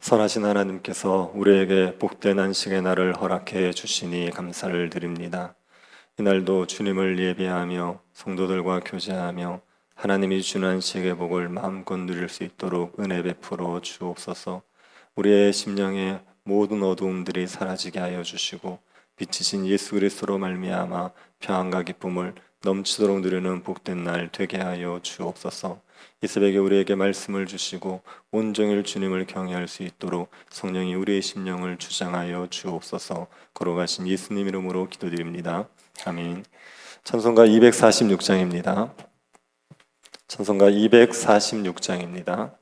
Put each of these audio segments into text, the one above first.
선하신 하나님께서 우리에게 복된 안식의 날을 허락해 주시니 감사를 드립니다. 이날도 주님을 예배하며 성도들과 교제하며 하나님이 주는 안식의 복을 마음껏 누릴 수 있도록 은혜 베풀어 주옵소서. 우리의 심령의 모든 어두움들이 사라지게 하여 주시고 빛이신 예수 그리스도로 말미암아 평안과 기쁨을 넘치도록 누리는 복된 날 되게 하여 주옵소서. 이 새벽에 우리에게 말씀을 주시고 온종일 주님을 경외할 수 있도록 성령이 우리의 심령을 주장하여 주옵소서. 걸어가신 예수님 이름으로 기도드립니다. 아멘. 찬송가 246장입니다. 찬송가 246장입니다.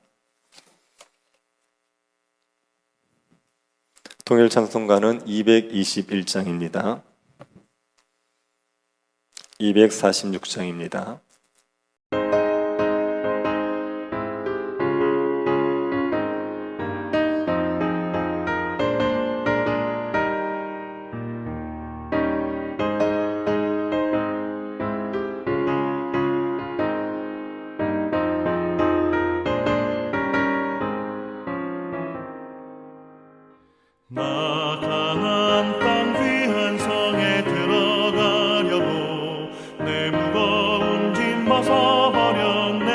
통일 찬송가는 221장입니다. 246장입니다. 나 가나안 땅 귀한 성에 들어가려고 내 무거운 짐 벗어버렸네.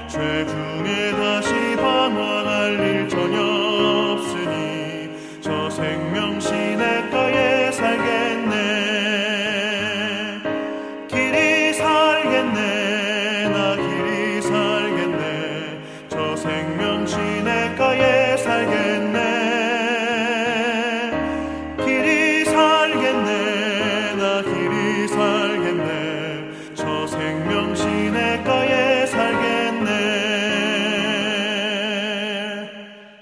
죄 중에 다시 방황할 일 전혀 없으니 저 생명 시냇가에 살겠네. 길이 살겠네. 나 길이 살겠네. 저 생명 시냇가에 살겠네. 길이 살겠네. 나 길이 살겠네. 저 생명 시냇가에 살겠네.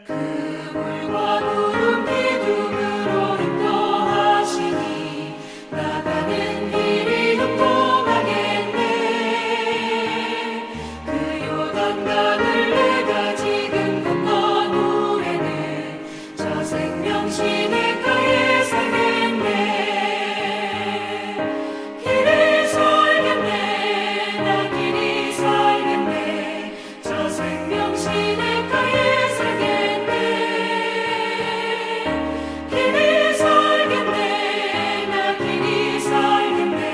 그물과 구름 기둥으로 인도하시니 나가는 길이 형통하겠네. 그 요단강을 내가 지금 건넌 후에는 저 생명 시냇가에 살겠네. 길이 살겠네. 나 길이 살겠네. 저 생명 시냇가에 살겠네. 길이 살겠네. 나 길이 살겠네.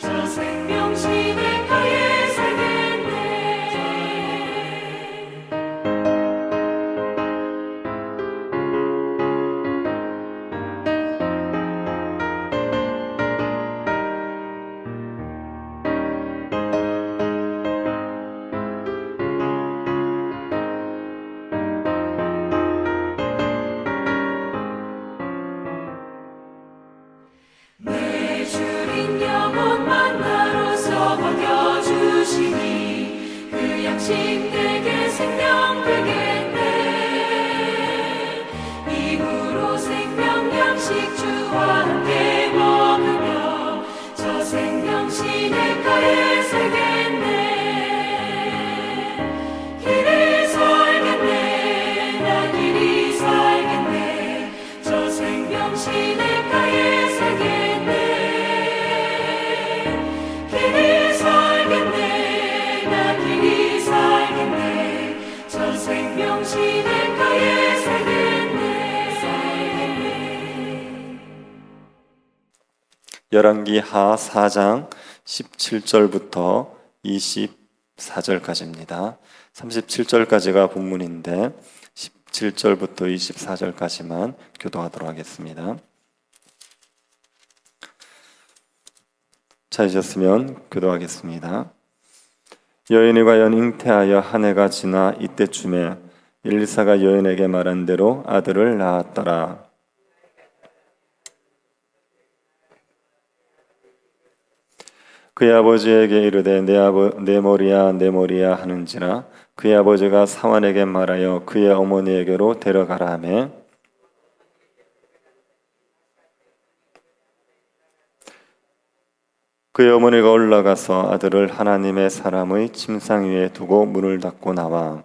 저 생명 시냇가에 살겠네. 내 주린 영혼 만나로서 먹여주시니 그 양식 내게 생명 되겠네. 이후로 생명 양식 주와 함께 먹으며 저 생명 시냇가에 살겠네. 길이 살겠네. 나 길이 살겠네. 저 생명 시냇가에 살겠네. 길이 살겠네. 나 길이 살겠네. 저 생명 시냇가에 살겠네. 열왕기 하 4장 17절부터 24절까지입니다. 37절까지가 본문인데 17절부터 24절까지만 교도하도록 하겠습니다. 찾으셨으면 교도하겠습니다. 여인이 과연 잉태하여 한 해가 지나 이때쯤에 엘리사가 여인에게 말한 대로 아들을 낳았더라. 그의 아버지에게 이르되 내 머리야 내 머리야 하는지라. 그의 아버지가 사환에게 말하여 그의 어머니에게로 데려가라 하매 그의 어머니가 올라가서 아들을 하나님의 사람의 침상 위에 두고 문을 닫고 나와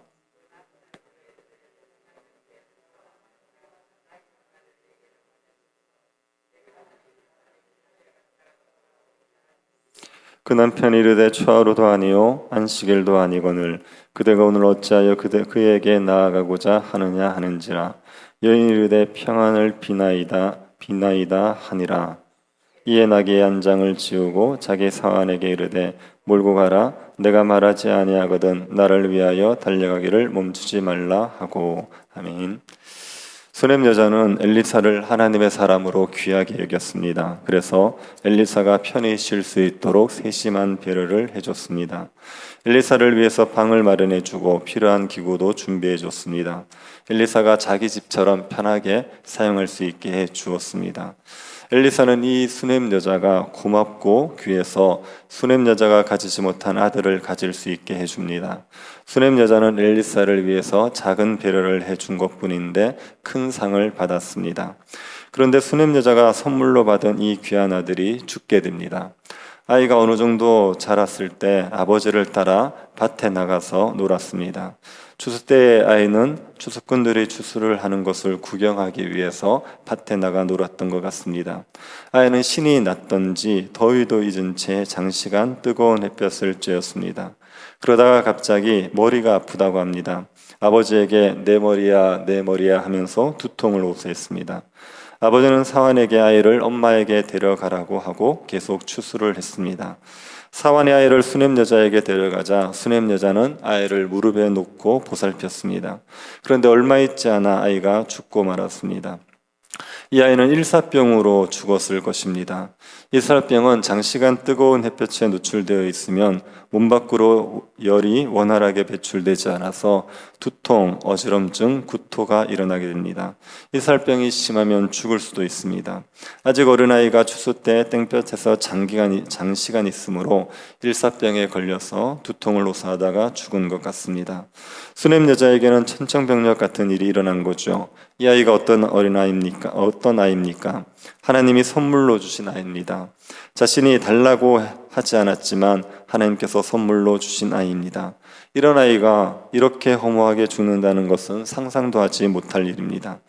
그 남편이 이르되 초하루도 아니요 안식일도 아니거늘 그대가 오늘 어찌하여 그에게 나아가고자 하느냐 하는지라. 여인이 이르되 평안을 비나이다 하니라. 이에 나귀의 안장을 지우고 자기 사환에게 이르되 몰고 가라. 내가 말하지 아니하거든 나를 위하여 달려가기를 멈추지 말라 하고. 아멘. 수넴 여자는 엘리사를 하나님의 사람으로 귀하게 여겼습니다. 그래서 엘리사가 편히 쉴 수 있도록 세심한 배려를 해줬습니다. 엘리사를 위해서 방을 마련해주고 필요한 기구도 준비해줬습니다. 엘리사가 자기 집처럼 편하게 사용할 수 있게 해주었습니다. 엘리사는 이 수넴 여자가 고맙고 귀해서 수넴 여자가 가지지 못한 아들을 가질 수 있게 해줍니다. 수넴 여자는 엘리사를 위해서 작은 배려를 해준 것뿐인데 큰 상을 받았습니다. 그런데 수넴 여자가 선물로 받은 이 귀한 아들이 죽게 됩니다. 아이가 어느 정도 자랐을 때 아버지를 따라 밭에 나가서 놀았습니다. 추수 때의 아이는 추수꾼들이 추수를 하는 것을 구경하기 위해서 밭에 나가 놀았던 것 같습니다. 아이는 신이 났던지 더위도 잊은 채 장시간 뜨거운 햇볕을 쬐었습니다. 그러다가 갑자기 머리가 아프다고 합니다. 아버지에게 내 머리야 하면서 두통을 호소했습니다. 아버지는 사환에게 아이를 엄마에게 데려가라고 하고 계속 추수를 했습니다. 사환이 아이를 수넴 여자에게 데려가자 수넴 여자는 아이를 무릎에 놓고 보살폈습니다. 그런데 얼마 있지 않아 아이가 죽고 말았습니다. 이 아이는 일사병으로 죽었을 것입니다. 일사병은 장시간 뜨거운 햇볕에 노출되어 있으면 몸 밖으로 열이 원활하게 배출되지 않아서 두통, 어지럼증, 구토가 일어나게 됩니다. 일사병이 심하면 죽을 수도 있습니다. 아직 어린아이가 추수 때 땡볕에서 장시간 있으므로 일사병에 걸려서 두통을 호소하다가 죽은 것 같습니다. 수넴 여자에게는 천청병력 같은 일이 일어난 거죠. 이 아이가 어떤 아이입니까? 하나님이 선물로 주신 아이입니다. 자신이 달라고 하지 않았지만 하나님께서 선물로 주신 아이입니다. 이런 아이가 이렇게 허무하게 죽는다는 것은 상상도 하지 못할 일입니다.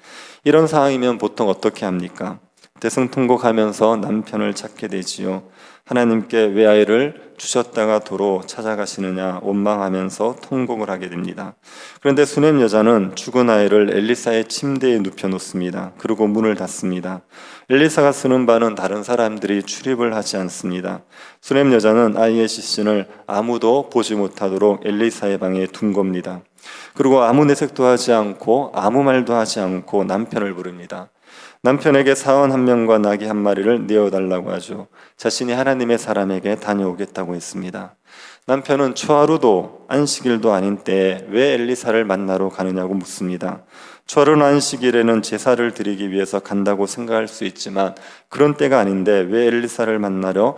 이런 상황이면 보통 어떻게 합니까? 대승통곡하면서 남편을 찾게 되지요. 하나님께 왜 아이를 주셨다가 도로 찾아가시느냐 원망하면서 통곡을 하게 됩니다. 그런데 수넴 여자는 죽은 아이를 엘리사의 침대에 눕혀놓습니다. 그리고 문을 닫습니다. 엘리사가 쓰는 방은 다른 사람들이 출입을 하지 않습니다. 수넴 여자는 아이의 시신을 아무도 보지 못하도록 엘리사의 방에 둔 겁니다. 그리고 아무 내색도 하지 않고 아무 말도 하지 않고 남편을 부릅니다. 남편에게 사원 한 명과 나귀 한 마리를 내어달라고 하죠. 자신이 하나님의 사람에게 다녀오겠다고 했습니다. 남편은 초하루도 안식일도 아닌 때에 왜 엘리사를 만나러 가느냐고 묻습니다. 초하루나 안식일에는 제사를 드리기 위해서 간다고 생각할 수 있지만 그런 때가 아닌데 왜 엘리사를 만나러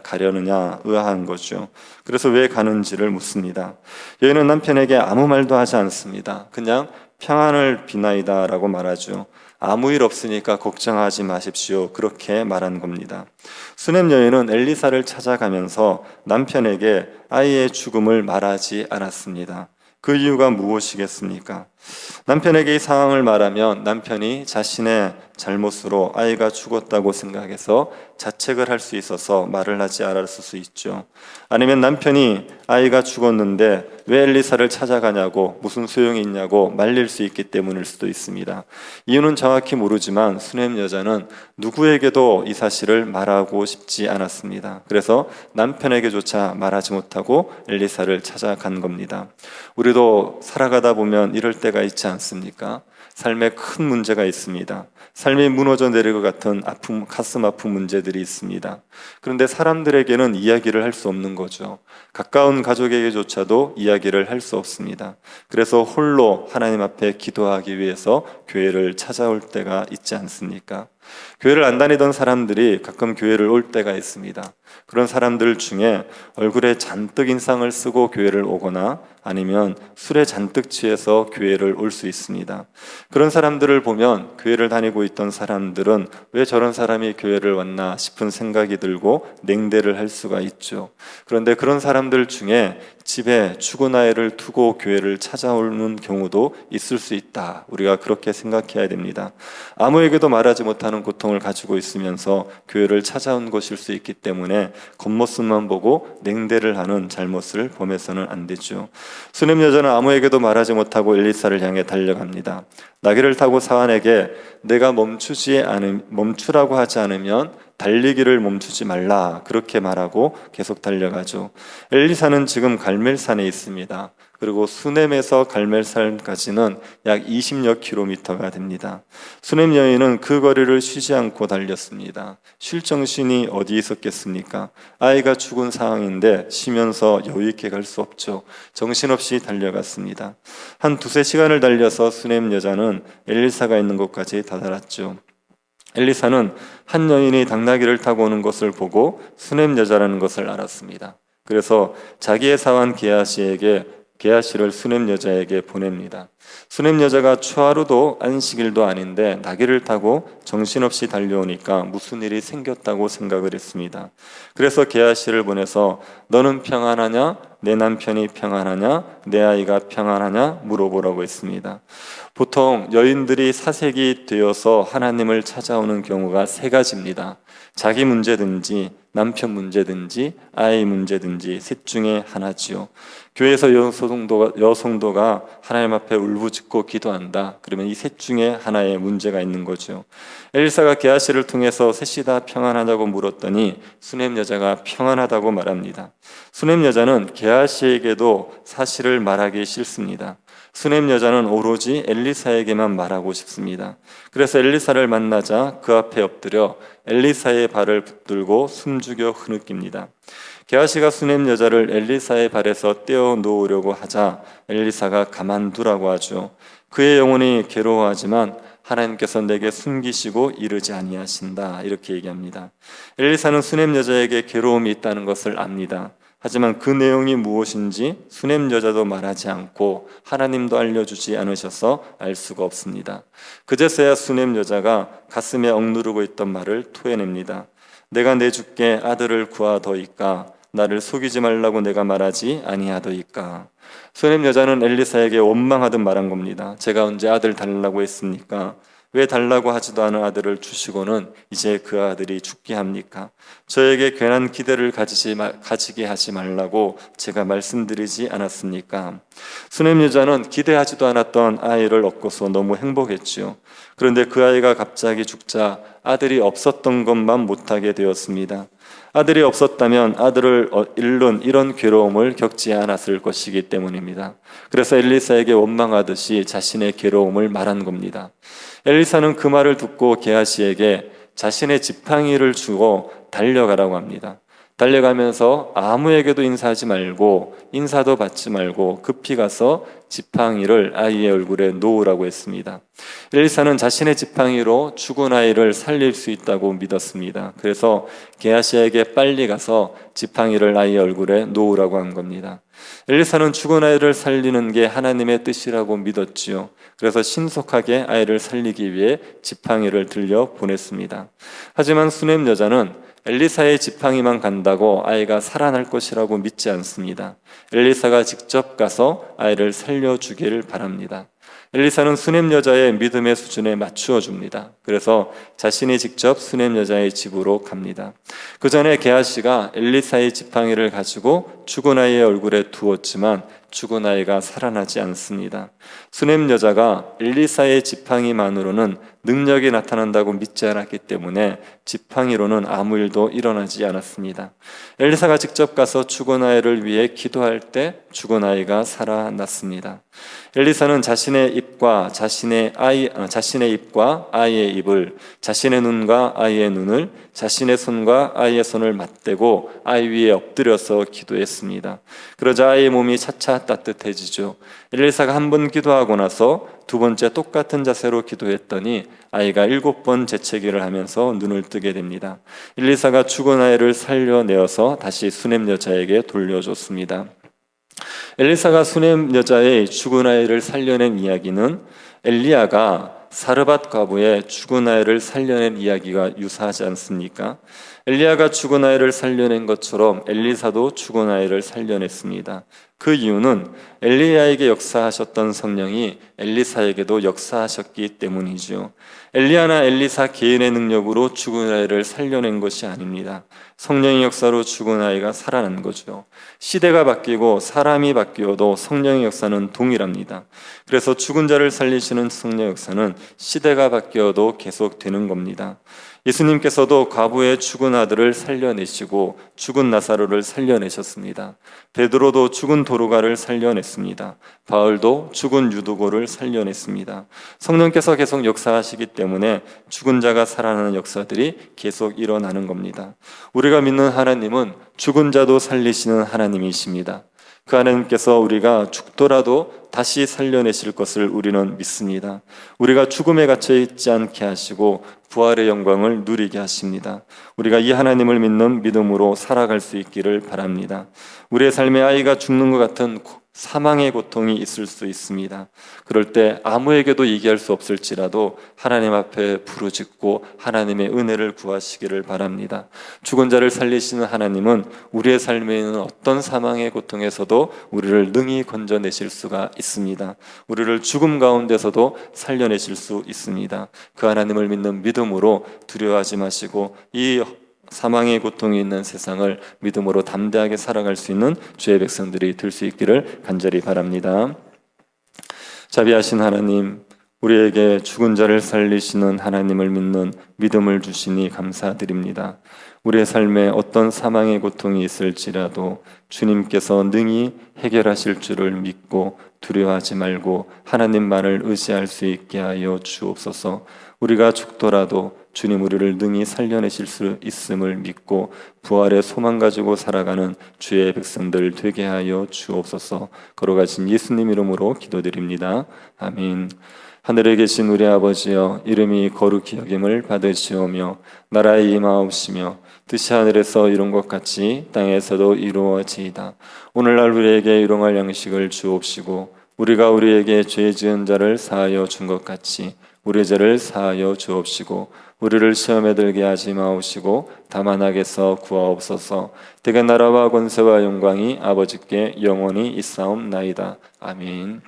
가려느냐 의아한 거죠. 그래서 왜 가는지를 묻습니다. 여인은 남편에게 아무 말도 하지 않습니다. 그냥 평안을 비나이다 라고 말하죠. 아무 일 없으니까 걱정하지 마십시오. 그렇게 말한 겁니다. 수넴 여인은 엘리사를 찾아가면서 남편에게 아이의 죽음을 말하지 않았습니다. 그 이유가 무엇이겠습니까? 남편에게 이 상황을 말하면 남편이 자신의 잘못으로 아이가 죽었다고 생각해서 자책을 할 수 있어서 말을 하지 않았을 수 있죠. 아니면 남편이 아이가 죽었는데 왜 엘리사를 찾아가냐고 무슨 소용이 있냐고 말릴 수 있기 때문일 수도 있습니다. 이유는 정확히 모르지만 수넴 여자는 누구에게도 이 사실을 말하고 싶지 않았습니다. 그래서 남편에게조차 말하지 못하고 엘리사를 찾아간 겁니다. 우리도 살아가다 보면 이럴 때가 있지 않습니까? 삶에 큰 문제가 있습니다. 삶이 무너져 내릴 것 같은 아픔, 가슴 아픈 문제들이 있습니다. 그런데 사람들에게는 이야기를 할 수 없는 거죠. 가까운 가족에게조차도 이야기를 할 수 없습니다. 그래서 홀로 하나님 앞에 기도하기 위해서 교회를 찾아올 때가 있지 않습니까? 교회를 안 다니던 사람들이 가끔 교회를 올 때가 있습니다. 그런 사람들 중에 얼굴에 잔뜩 인상을 쓰고 교회를 오거나 아니면 술에 잔뜩 취해서 교회를 올 수 있습니다. 그런 사람들을 보면 교회를 다니고 있던 사람들은 왜 저런 사람이 교회를 왔나 싶은 생각이 들고 냉대를 할 수가 있죠. 그런데 그런 사람들 중에 집에 죽은 아이를 두고 교회를 찾아오는 경우도 있을 수 있다. 우리가 그렇게 생각해야 됩니다. 아무에게도 말하지 못하는 고통을 가지고 있으면서 교회를 찾아온 것일 수 있기 때문에 겉모습만 보고 냉대를 하는 잘못을 범해서는 안 되죠. 수냄 여자는 아무에게도 말하지 못하고 엘리사를 향해 달려갑니다. 나귀를 타고 사환에게 내가 멈추라고 하지 않으면 달리기를 멈추지 말라 그렇게 말하고 계속 달려가죠. 엘리사는 지금 갈멜산에 있습니다. 그리고 수넴에서 갈멜산까지는 약 20여 킬로미터가 됩니다. 수넴 여인은 그 거리를 쉬지 않고 달렸습니다. 쉴 정신이 어디 있었겠습니까? 아이가 죽은 상황인데 쉬면서 여유 있게 갈 수 없죠. 정신없이 달려갔습니다. 한 두세 시간을 달려서 수넴 여자는 엘리사가 있는 곳까지 다다랐죠. 엘리사는 한 여인이 당나귀를 타고 오는 것을 보고 수넴 여자라는 것을 알았습니다. 그래서 자기의 사환 게하시를 수넴 여자에게 보냅니다. 수넴 여자가 추하루도 안식일도 아닌데 나귀를 타고 정신없이 달려오니까 무슨 일이 생겼다고 생각을 했습니다. 그래서 게하시를 보내서 너는 평안하냐? 내 남편이 평안하냐? 내 아이가 평안하냐? 물어보라고 했습니다. 보통 여인들이 사색이 되어서 하나님을 찾아오는 경우가 세 가지입니다. 자기 문제든지 남편 문제든지 아이 문제든지 셋 중에 하나지요. 교회에서 여성도가 하나님 앞에 울부짖고 기도한다. 그러면 이 셋 중에 하나의 문제가 있는 거죠. 엘리사가 게하시를 통해서 셋이 다 평안하다고 물었더니 수넴 여자가 평안하다고 말합니다. 수넴 여자는 게하시에게도 사실을 말하기 싫습니다. 수넴 여자는 오로지 엘리사에게만 말하고 싶습니다. 그래서 엘리사를 만나자 그 앞에 엎드려 엘리사의 발을 붙들고 숨죽여 흐느낍니다. 게하시가 수넴 여자를 엘리사의 발에서 떼어 놓으려고 하자 엘리사가 가만두라고 하죠. 그의 영혼이 괴로워하지만 하나님께서 내게 숨기시고 이르지 아니하신다 이렇게 얘기합니다. 엘리사는 수넴 여자에게 괴로움이 있다는 것을 압니다. 하지만 그 내용이 무엇인지 수넴 여자도 말하지 않고 하나님도 알려주지 않으셔서 알 수가 없습니다. 그제서야 수넴 여자가 가슴에 억누르고 있던 말을 토해냅니다. 내가 내 주께 아들을 구하더이까 나를 속이지 말라고 내가 말하지 아니하더이까. 수넴 여자는 엘리사에게 원망하듯 말한 겁니다. 제가 언제 아들 달라고 했습니까? 왜 달라고 하지도 않은 아들을 주시고는 이제 그 아들이 죽게 합니까? 저에게 괜한 기대를 가지게 하지 말라고 제가 말씀드리지 않았습니까? 수넴 여자는 기대하지도 않았던 아이를 얻고서 너무 행복했지요. 그런데 그 아이가 갑자기 죽자 아들이 없었던 것만 못하게 되었습니다. 아들이 없었다면 아들을 잃는 이런 괴로움을 겪지 않았을 것이기 때문입니다. 그래서 엘리사에게 원망하듯이 자신의 괴로움을 말한 겁니다. 엘리사는 그 말을 듣고 게하시에게 자신의 지팡이를 주고 달려가라고 합니다. 달려가면서 아무에게도 인사하지 말고 인사도 받지 말고 급히 가서 지팡이를 아이의 얼굴에 놓으라고 했습니다. 엘리사는 자신의 지팡이로 죽은 아이를 살릴 수 있다고 믿었습니다. 그래서 게하시에게 빨리 가서 지팡이를 아이의 얼굴에 놓으라고 한 겁니다. 엘리사는 죽은 아이를 살리는 게 하나님의 뜻이라고 믿었지요. 그래서 신속하게 아이를 살리기 위해 지팡이를 들려 보냈습니다. 하지만 수넴 여자는 엘리사의 지팡이만 간다고 아이가 살아날 것이라고 믿지 않습니다. 엘리사가 직접 가서 아이를 살려주기를 바랍니다. 엘리사는 수넴 여자의 믿음의 수준에 맞추어 줍니다. 그래서 자신이 직접 수넴 여자의 집으로 갑니다. 그 전에 게하시가 엘리사의 지팡이를 가지고 죽은 아이의 얼굴에 두었지만 죽은 아이가 살아나지 않습니다. 수넴 여자가 엘리사의 지팡이만으로는 능력이 나타난다고 믿지 않았기 때문에 지팡이로는 아무 일도 일어나지 않았습니다. 엘리사가 직접 가서 죽은 아이를 위해 기도할 때 죽은 아이가 살아났습니다. 엘리사는 자신의 입과 아이의 입을, 자신의 눈과 아이의 눈을, 자신의 손과 아이의 손을 맞대고 아이 위에 엎드려서 기도했습니다. 그러자 아이의 몸이 차차 따뜻해지죠. 엘리사가 한 번 기도하고 나서 두 번째 똑같은 자세로 기도했더니 아이가 7번 재채기를 하면서 눈을 뜨게 됩니다. 엘리사가 죽은 아이를 살려내어서 다시 수넴 여자에게 돌려줬습니다. 엘리사가 수넴 여자의 죽은 아이를 살려낸 이야기는 엘리야가 사르밧 과부의 죽은 아이를 살려낸 이야기가 유사하지 않습니까? 엘리야가 죽은 아이를 살려낸 것처럼 엘리사도 죽은 아이를 살려냈습니다. 그 이유는 엘리야에게 역사하셨던 성령이 엘리사에게도 역사하셨기 때문이죠. 엘리야나 엘리사 개인의 능력으로 죽은 아이를 살려낸 것이 아닙니다. 성령의 역사로 죽은 아이가 살아난 거죠. 시대가 바뀌고 사람이 바뀌어도 성령의 역사는 동일합니다. 그래서 죽은 자를 살리시는 성령의 역사는 시대가 바뀌어도 계속되는 겁니다. 예수님께서도 과부의 죽은 아들을 살려내시고 죽은 나사로를 살려내셨습니다. 베드로도 죽은 도르가를 살려냈습니다. 바울도 죽은 유두고를 살려냈습니다. 성령께서 계속 역사하시기 때문에 죽은 자가 살아나는 역사들이 계속 일어나는 겁니다. 우리가 믿는 하나님은 죽은 자도 살리시는 하나님이십니다. 그 하나님께서 우리가 죽더라도 다시 살려내실 것을 우리는 믿습니다. 우리가 죽음에 갇혀 있지 않게 하시고 부활의 영광을 누리게 하십니다. 우리가 이 하나님을 믿는 믿음으로 살아갈 수 있기를 바랍니다. 우리의 삶에 아이가 죽는 것 같은 사망의 고통이 있을 수 있습니다. 그럴 때 아무에게도 얘기할 수 없을지라도 하나님 앞에 부르짖고 하나님의 은혜를 구하시기를 바랍니다. 죽은 자를 살리시는 하나님은 우리의 삶에 있는 어떤 사망의 고통에서도 우리를 능히 건져내실 수가 있습니다. 우리를 죽음 가운데서도 살려내실 수 있습니다. 그 하나님을 믿는 믿음으로 두려워하지 마시고 이 사망의 고통이 있는 세상을 믿음으로 담대하게 살아갈 수 있는 주의 백성들이 될 수 있기를 간절히 바랍니다. 자비하신 하나님, 우리에게 죽은 자를 살리시는 하나님을 믿는 믿음을 주시니 감사드립니다. 우리의 삶에 어떤 사망의 고통이 있을지라도 주님께서 능히 해결하실 줄을 믿고 두려워하지 말고 하나님만을 의지할 수 있게 하여 주옵소서. 우리가 죽더라도 주님 우리를 능히 살려내실 수 있음을 믿고 부활의 소망 가지고 살아가는 주의 백성들 되게 하여 주옵소서. 걸어가신 예수님 이름으로 기도드립니다. 아멘. 하늘에 계신 우리 아버지여, 이름이 거룩히 여김을 받으시오며 나라의 임하옵시며 뜻이 하늘에서 이룬 것 같이 땅에서도 이루어지이다. 오늘날 우리에게 일용할 양식을 주옵시고 우리가 우리에게 죄 지은 자를 사하여 준 것 같이 우리 죄를 사하여 주옵시고 우리를 시험에 들게 하지 마옵시고 다만 악에서 구하옵소서. 대개 나라와 권세와 영광이 아버지께 영원히 있사옵나이다. 아멘.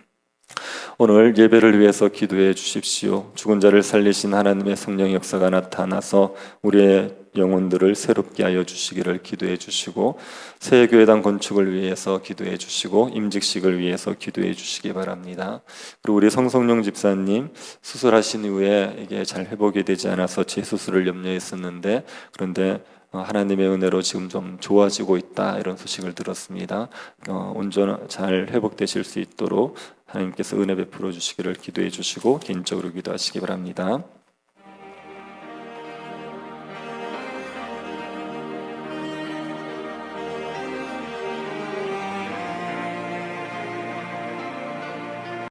오늘 예배를 위해서 기도해 주십시오. 죽은 자를 살리신 하나님의 성령의 역사가 나타나서 우리의 영혼들을 새롭게 하여 주시기를 기도해 주시고, 새 교회당 건축을 위해서 기도해 주시고 임직식을 위해서 기도해 주시기 바랍니다. 그리고 우리 성성용 집사님 수술하신 이후에 이게 잘 회복이 되지 않아서 재수술을 염려했었는데 그런데 하나님의 은혜로 지금 좀 좋아지고 있다, 이런 소식을 들었습니다. 온전 잘 회복되실 수 있도록 하나님께서 은혜 베풀어 주시기를 기도해 주시고 개인적으로 기도하시기 바랍니다.